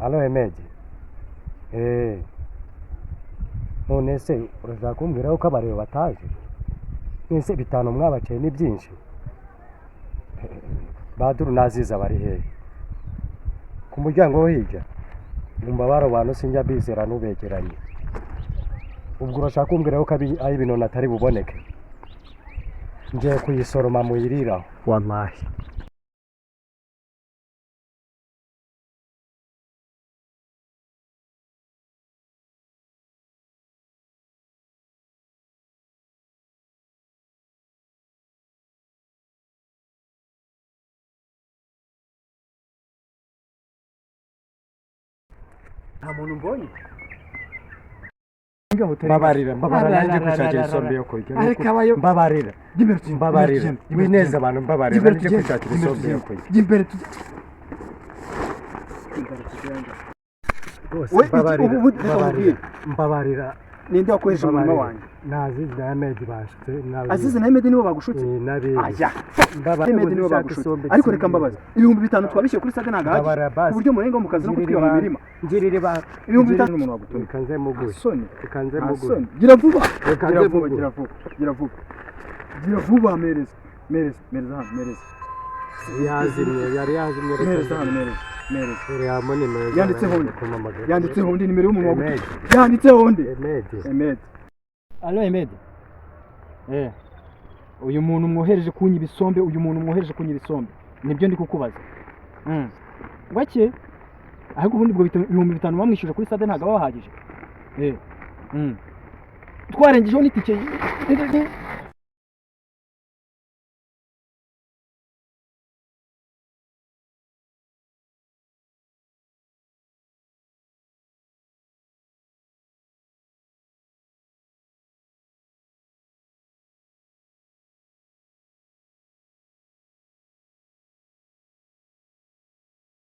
Alo Emedi. None se urashaka kumbwira ko abareba bataje? Nese bitanu mwabaciye ni byinshi. Baduru naziza bari hehe? Ku muryango wo hirya. Ngumva barobantu sinjya bizera nubegeranye. Ubwo urashaka kumbwira ko ari ibintu natari buboneke. Ngiye kuyisoroma muyirira. Wallahi. Muntu mbonye Mbabarira nanjye gushakira isombe yo kurya. Mbabarira wineza abantu mbabarira nanjye gushakira isombe yo kurya. Gimbere Mbabarira ninde wakoresha umurima wanjye? Nazizi na Ahmed bashitse nabi. Azizi na Ahmed nibo bagushutse? Nabi. Aya. Ahmed nibo bagushutse. Ariko reka mbabaza. 5,000 twabishyuye kuri Saga nagahaje. Uburyo murenga mu kazi no kutwiba mu mirima. Ngirire ba 5,000 umuntu wagutumye. Kanze muguye. Soni. Kanze muguye. Gira vuba. Gira vuba mereza hano. Yari yazimye. Yanditseho undi nimero y'umuntu wagutumye. Yanditseho undi. Ahmed. Alo Ahmed. Uyu muntu mwohereje kunyiba isombe, nibyo ndi kukubaza. Wake? Ahubwo ubundi bwo 5,000 bamwishyuje kuri Saga ntago bahagije. Twarengejeho n'itike.